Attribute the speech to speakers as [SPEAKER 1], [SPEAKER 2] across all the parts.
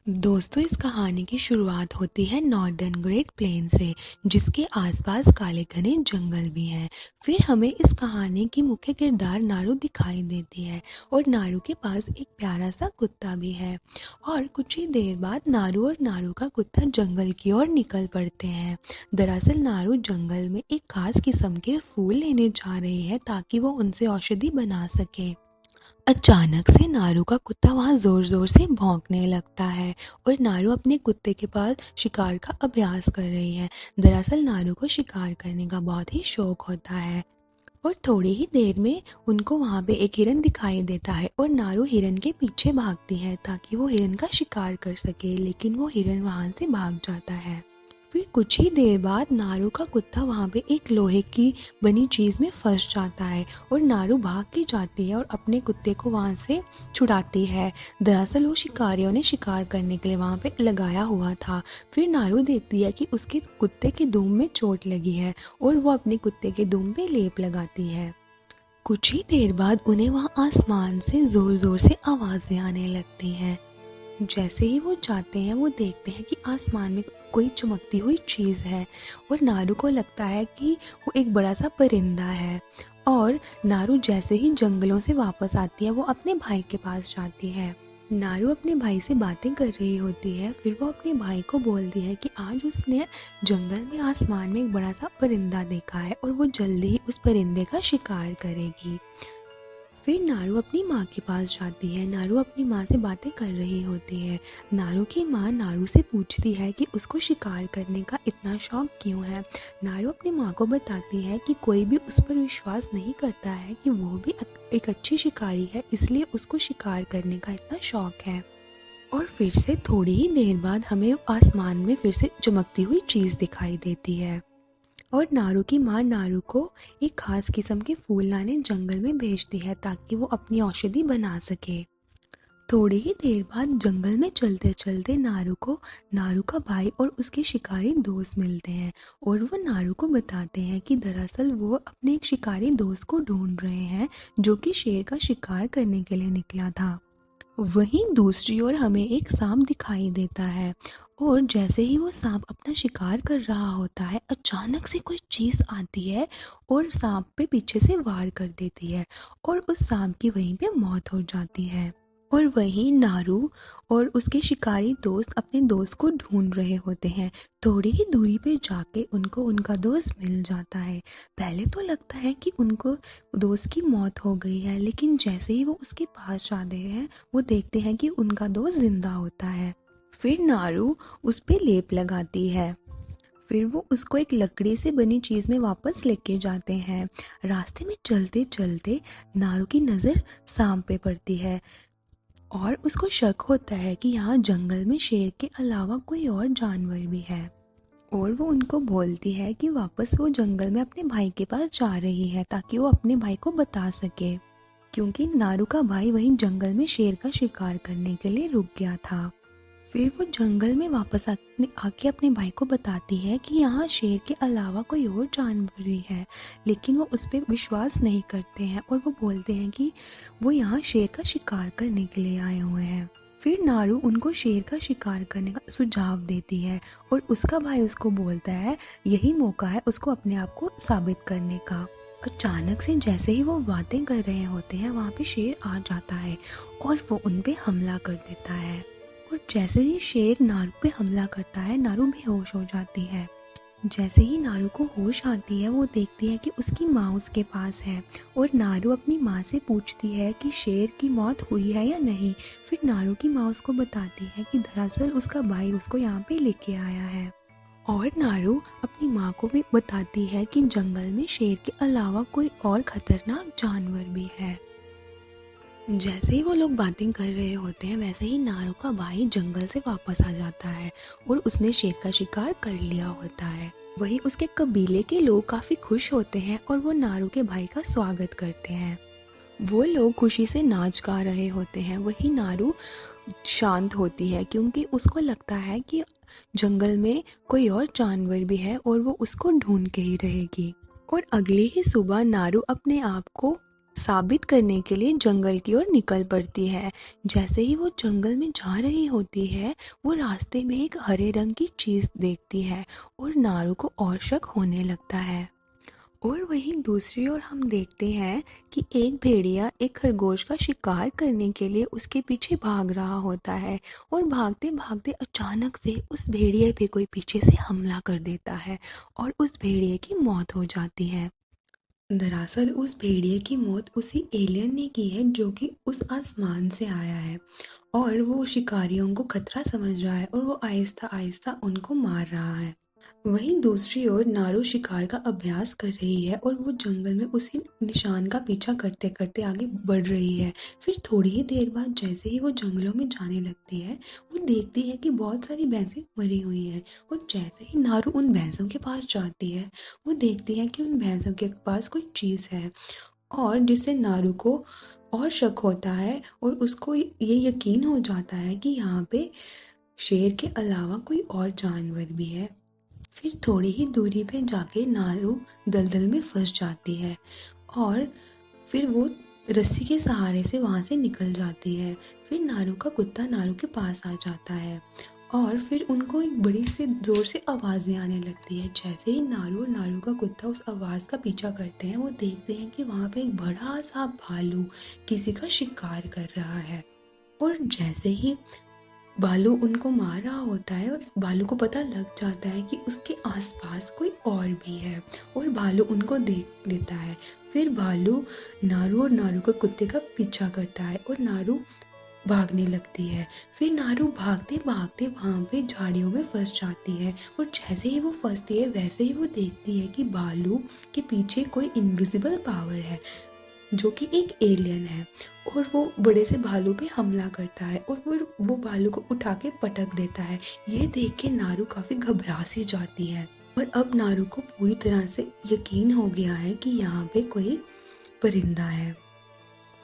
[SPEAKER 1] दोस्तों, इस कहानी की शुरुआत होती है नॉर्दर्न ग्रेट प्लेन से, जिसके आसपास काले घने जंगल भी हैं। फिर हमें इस कहानी की मुख्य किरदार नारू दिखाई देती है और नारू के पास एक प्यारा सा कुत्ता भी है। और कुछ ही देर बाद नारू और नारू का कुत्ता जंगल की ओर निकल पड़ते हैं। दरअसल नारू जंगल में एक खास किस्म के फूल लेने जा रही है ताकि वो उनसे औषधि बना सके। अचानक से नारू का कुत्ता वहाँ जोर जोर से भौंकने लगता है और नारू अपने कुत्ते के पास शिकार का अभ्यास कर रही है। दरअसल नारू को शिकार करने का बहुत ही शौक होता है और थोड़ी ही देर में उनको वहाँ पे एक हिरन दिखाई देता है और नारू हिरन के पीछे भागती है ताकि वो हिरन का शिकार कर सके, लेकिन वो हिरन वहाँ से भाग जाता है। फिर कुछ ही देर बाद नारू का कुत्ता वहाँ पे एक लोहे की बनी चीज़ में फंस जाता है और नारू भाग के जाती है और अपने कुत्ते को वहाँ से छुड़ाती है। दरअसल वो शिकारियों ने शिकार करने के लिए वहाँ पे लगाया हुआ था। फिर नारू देखती है कि उसके कुत्ते के दुम में चोट लगी है और वो अपने कुत्ते के दुम पे लेप लगाती है। कुछ ही देर बाद उन्हें वहाँ आसमान से ज़ोर ज़ोर से आवाज़ें आने लगती हैं। जैसे ही वो जाते हैं वो देखते हैं कि आसमान में कोई चमकती हुई चीज़ है और नारू को लगता है कि वो एक बड़ा सा परिंदा है। और नारू जैसे ही जंगलों से वापस आती है वो अपने भाई के पास जाती है। नारू अपने भाई से बातें कर रही होती है। फिर वो अपने भाई को बोलती है कि आज उसने जंगल में आसमान में एक बड़ा सा परिंदा देखा है और वो जल्दी ही उस परिंदे का शिकार करेगी। फिर नारू अपनी माँ के पास जाती है। नारू अपनी माँ से बातें कर रही होती है। नारू की माँ नारू से पूछती है कि उसको शिकार करने का इतना शौक क्यों है। नारू अपनी माँ को बताती है कि कोई भी उस पर विश्वास नहीं करता है कि वो भी एक अच्छी शिकारी है, इसलिए उसको शिकार करने का इतना शौक है। और फिर से थोड़ी ही देर बाद हमें आसमान में फिर से चमकती हुई चीज़ दिखाई देती है और नारू की माँ नारू को एक खास किस्म के फूल लाने जंगल में भेजती है ताकि वो अपनी औषधि बना सके। थोड़ी ही देर बाद जंगल में चलते चलते नारू को नारू का भाई और उसके शिकारी दोस्त मिलते हैं और वो नारू को बताते हैं कि दरअसल वो अपने एक शिकारी दोस्त को ढूंढ रहे हैं जो कि शेर का शिकार करने के लिए निकला था। वहीं दूसरी ओर हमें एक सांप दिखाई देता है और जैसे ही वो सांप अपना शिकार कर रहा होता है, अचानक से कोई चीज़ आती है और सांप पे पीछे से वार कर देती है और उस सांप की वहीं पे मौत हो जाती है। और वहीं नारू और उसके शिकारी दोस्त अपने दोस्त को ढूंढ रहे होते हैं। थोड़ी ही दूरी पे जाके उनको उनका दोस्त मिल जाता है। पहले तो लगता है कि उनको दोस्त की मौत हो गई है, लेकिन जैसे ही वो उसके पास जाते हैं वो देखते हैं कि उनका दोस्त जिंदा होता है। फिर नारू उस पे लेप लगाती है। फिर वो उसको एक लकड़ी से बनी चीज़ में वापस लेके जाते हैं। रास्ते में चलते चलते नारू की नज़र सांप पे पड़ती है और उसको शक होता है कि यहाँ जंगल में शेर के अलावा कोई और जानवर भी है। और वो उनको बोलती है कि वापस वो जंगल में अपने भाई के पास जा रही है ताकि वो अपने भाई को बता सके, क्योंकि नारू का भाई वहीं जंगल में शेर का शिकार करने के लिए रुक गया था। फिर वो जंगल में वापस आके अपने भाई को बताती है कि यहाँ शेर के अलावा कोई और जानवर भी है, लेकिन वो उस पर विश्वास नहीं करते हैं और वो बोलते हैं कि वो यहाँ शेर का शिकार करने के लिए आए हुए हैं। फिर नारू उनको शेर का शिकार करने का सुझाव देती है और उसका भाई उसको बोलता है यही मौका है उसको अपने आप को साबित करने का। अचानक से जैसे ही वो बातें कर रहे होते हैं वहाँ पे शेर आ जाता है और वो उन पे हमला कर देता है। और जैसे ही शेर नारू पे हमला करता है नारू बेहोश हो जाती है। जैसे ही नारू को होश आती है वो देखती है कि उसकी माँ उसके पास है और नारू अपनी माँ से पूछती है कि शेर की मौत हुई है या नहीं। फिर नारू की माँ उसको बताती है कि दरअसल उसका भाई उसको यहाँ पे लेके आया है। और नारू अपनी माँ को भी बताती है कि जंगल में शेर के अलावा कोई और खतरनाक जानवर भी है। जैसे ही वो लोग बातें कर रहे होते हैं वैसे ही नारू का भाई जंगल से वापस आ जाता है और उसने शेर का शिकार कर लिया होता है। वहीं उसके कबीले के लोग काफ़ी खुश होते हैं और वो नारू के भाई का स्वागत करते हैं। वो लोग खुशी से नाच गा रहे होते हैं। वहीं नारू शांत होती है क्योंकि उसको लगता है कि जंगल में कोई और जानवर भी है और वो उसको ढूंढ के ही रहेगी। और अगली ही सुबह नारू अपने आप को साबित करने के लिए जंगल की ओर निकल पड़ती है। जैसे ही वो जंगल में जा रही होती है, वो रास्ते में एक हरे रंग की चीज़ देखती है और नारू को और शक होने लगता है। और वहीं दूसरी ओर हम देखते हैं कि एक भेड़िया एक खरगोश का शिकार करने के लिए उसके पीछे भाग रहा होता है और भागते भागते अचानक से उस भेड़िए पे कोई पीछे से हमला कर देता है और उस भेड़िए की मौत हो जाती है। दरअसल उस भेड़िए की मौत उसी एलियन ने की है जो कि उस आसमान से आया है और वो शिकारियों को खतरा समझ रहा है और वो आहिस्ता आहिस्ता उनको मार रहा है। वहीं दूसरी ओर नारू शिकार का अभ्यास कर रही है और वो जंगल में उसी निशान का पीछा करते करते आगे बढ़ रही है। फिर थोड़ी ही देर बाद जैसे ही वो जंगलों में जाने लगती है, वो देखती है कि बहुत सारी भैंसें मरी हुई हैं और जैसे ही नारू उन भैंसों के पास जाती है, वो देखती है कि उन भैंसों के पास कोई चीज़ है और जिससे नारू को और शक होता है और उसको ये यकीन हो जाता है कि यहाँ पे शेर के अलावा कोई और जानवर भी है। फिर थोड़ी ही दूरी पे जाके नारू दलदल में फंस जाती है और फिर वो रस्सी के सहारे से वहाँ से निकल जाती है। फिर नारू का कुत्ता नारू के पास आ जाता है और फिर उनको एक बड़ी से ज़ोर से आवाज़ें आने लगती है। जैसे ही नारू और नारू का कुत्ता उस आवाज़ का पीछा करते हैं, वो देखते हैं कि वहाँ पे एक बड़ा सा भालू किसी का शिकार कर रहा है और जैसे ही भालू उनको मार रहा होता है और भालू को पता लग जाता है कि उसके आसपास कोई और भी है और भालू उनको देख लेता है। फिर भालू नारू और नारू के कुत्ते का पीछा करता है और नारू भागने लगती है। फिर नारू भागते भागते वहाँ पे झाड़ियों में फंस जाती है और जैसे ही वो फंसती है वैसे ही वो देखती है कि भालू के पीछे कोई इनविजिबल पावर है जो कि एक एलियन है और वो बड़े से भालू पे हमला करता है और वो भालू को उठा के पटक देता है। ये देख के नारू काफ़ी घबरा सी जाती है और अब नारू को पूरी तरह से यकीन हो गया है कि यहाँ पे कोई परिंदा है।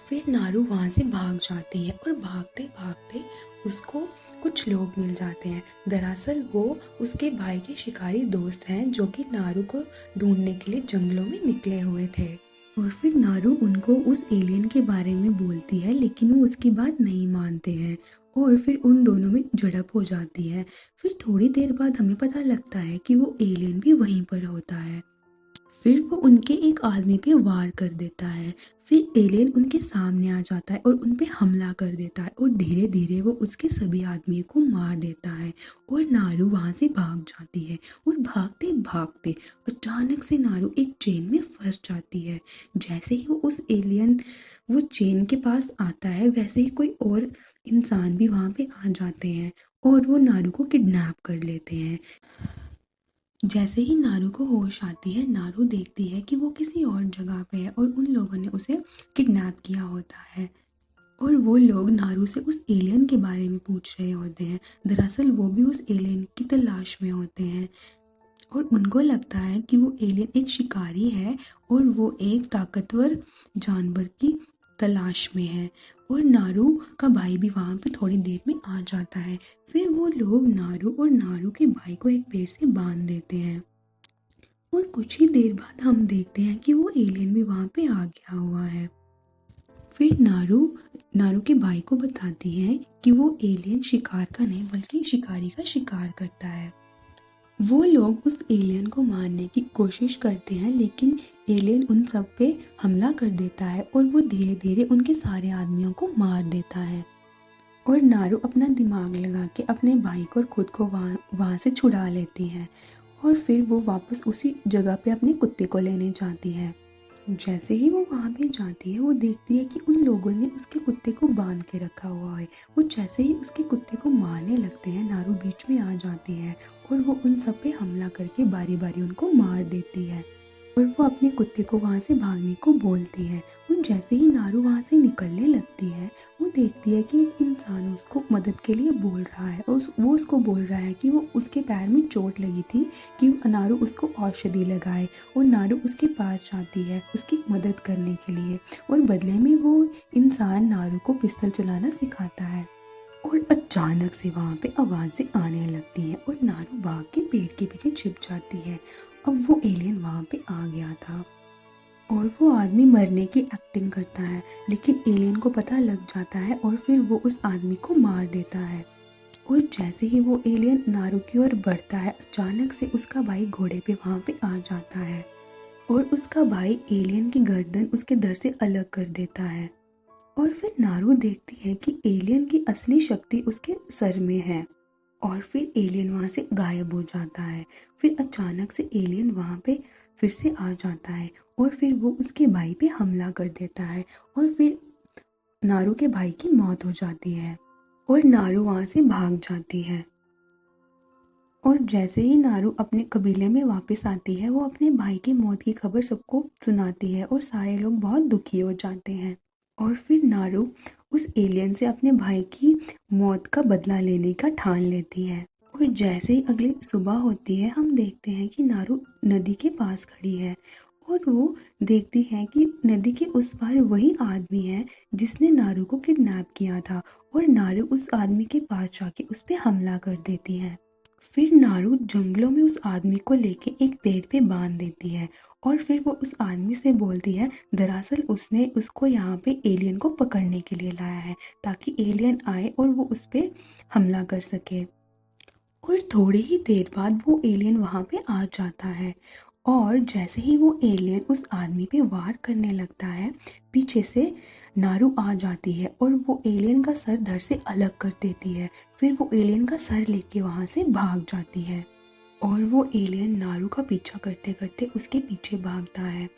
[SPEAKER 1] फिर नारू वहाँ से भाग जाती है और भागते भागते उसको कुछ लोग मिल जाते हैं। दरअसल वो उसके भाई के शिकारी दोस्त हैं जो कि नारू को ढूंढने के लिए जंगलों में निकले हुए थे। और फिर नारू उनको उस एलियन के बारे में बोलती है लेकिन वो उसकी बात नहीं मानते हैं और फिर उन दोनों में झड़प हो जाती है। फिर थोड़ी देर बाद हमें पता लगता है कि वो एलियन भी वहीं पर होता है। फिर वो उनके एक आदमी पे वार कर देता है। फिर एलियन उनके सामने आ जाता है और उन पे हमला कर देता है और धीरे धीरे वो उसके सभी आदमियों को मार देता है और नारू वहाँ से भाग जाती है और भागते भागते अचानक से नारू एक चेन में फंस जाती है। जैसे ही वो उस एलियन वो चेन के पास आता है वैसे ही कोई और इंसान भी वहाँ पे आ जाते हैं और वो नारू को किडनैप कर लेते हैं। जैसे ही नारू को होश आती है, नारू देखती है कि वो किसी और जगह पे है और उन लोगों ने उसे किडनैप किया होता है और वो लोग नारू से उस एलियन के बारे में पूछ रहे होते हैं। दरअसल वो भी उस एलियन की तलाश में होते हैं और उनको लगता है कि वो एलियन एक शिकारी है और वो एक ताकतवर जानवर की तलाश में है और नारू का भाई भी वहाँ पे थोड़ी देर में आ जाता है। फिर वो लोग नारू और नारू के भाई को एक पेड़ से बांध देते हैं और कुछ ही देर बाद हम देखते हैं कि वो एलियन भी वहाँ पे आ गया हुआ है। फिर नारू नारू के भाई को बताती है कि वो एलियन शिकार का नहीं बल्कि शिकारी का शिकार करता है। वो लोग उस एलियन को मारने की कोशिश करते हैं लेकिन एलियन उन सब पे हमला कर देता है और वो धीरे धीरे उनके सारे आदमियों को मार देता है और नारू अपना दिमाग लगा के अपने भाई को और खुद को वहाँ से छुड़ा लेती है और फिर वो वापस उसी जगह पे अपने कुत्ते को लेने जाती है। जैसे ही वो वहाँ पे जाती है वो देखती है कि उन लोगों ने उसके कुत्ते को बांध के रखा हुआ है। वो जैसे ही उसके कुत्ते को मारने लगते हैं, नारू बीच में आ जाती है और वो उन सब पे हमला करके बारी बारी उनको मार देती है और वो अपने कुत्ते को वहाँ से भागने को बोलती है। और जैसे ही नारू वहाँ से निकलने लगती है, वो देखती है कि एक इंसान उसको मदद के लिए बोल रहा है और वो उसको बोल रहा है कि वो उसके पैर में चोट लगी थी कि नारू उसको औषधि लगाए और नारू उसके पास जाती है उसकी मदद करने के लिए और बदले में वो इंसान नारू को पिस्तौल चलाना सिखाता है। और अचानक से वहाँ पे आवाज़ें आने लगती हैं और नारू भाग के पेड़ के पीछे छिप जाती है। अब वो एलियन वहाँ पे आ गया था। और वो आदमी मरने की एक्टिंग करता है, लेकिन एलियन को पता लग जाता है और फिर वो उस आदमी को मार देता है। और जैसे ही वो एलियन नारू की ओर बढ़ता है, अचानक से उसका भाई घोड़े पे वहाँ पे आ जाता है और उसका भाई एलियन की गर्दन उसके धड़ से अलग कर देता है। और फिर नारू देखती है कि एलियन की असली शक्ति उसके सर में है और फिर एलियन वहाँ से गायब हो जाता है। फिर अचानक से एलियन वहाँ पे फिर से आ जाता है और फिर वो उसके भाई पे हमला कर देता है और फिर नारू के भाई की मौत हो जाती है और नारू वहाँ से भाग जाती है। और जैसे ही नारू अपने कबीले में वापस आती है, वो अपने भाई की मौत की खबर सबको सुनाती है और सारे लोग बहुत दुखी हो जाते हैं। और फिर नारू उस एलियन से अपने भाई की मौत का बदला लेने का ठान लेती है। और जैसे ही अगली सुबह होती है, हम देखते हैं कि नारू नदी के पास खड़ी है और वो देखती है कि नदी के उस पार वही आदमी है जिसने नारू को किडनैप किया था और नारू उस आदमी के पास जाके उस पर हमला कर देती है। फिर नारू जंगलों में उस आदमी को लेके एक पेड़ पे बांध देती है और फिर वो उस आदमी से बोलती है, दरअसल उसने उसको यहाँ पे एलियन को पकड़ने के लिए लाया है ताकि एलियन आए और वो उस पे हमला कर सके। और थोड़ी ही देर बाद वो एलियन वहाँ पे आ जाता है और जैसे ही वो एलियन उस आदमी पे वार करने लगता है, पीछे से नारू आ जाती है और वो एलियन का सर धड़ से अलग कर देती है। फिर वो एलियन का सर लेके वहाँ से भाग जाती है और वो एलियन नारू का पीछा करते करते उसके पीछे भागता है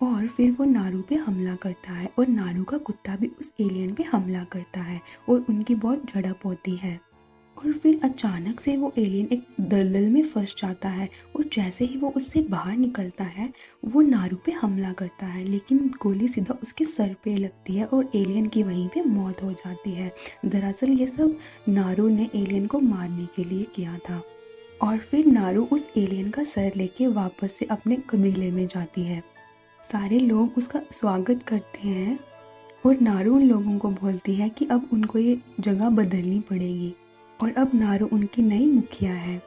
[SPEAKER 1] और फिर वो नारू पे हमला करता है और नारू का कुत्ता भी उस एलियन पे हमला करता है और उनकी बहुत झड़प होती है। और फिर अचानक से वो एलियन एक दलदल में फंस जाता है और जैसे ही वो उससे बाहर निकलता है, वो नारू पे हमला करता है, लेकिन गोली सीधा उसके सर पे लगती है और एलियन की वहीं पे मौत हो जाती है। दरअसल ये सब नारू ने एलियन को मारने के लिए किया था। और फिर नारू उस एलियन का सर लेके वापस से अपने कबीले में जाती है। सारे लोग उसका स्वागत करते हैं और नारू उन लोगों को बोलती है कि अब उनको ये जगह बदलनी पड़ेगी और अब नारू उनकी नई मुखिया है।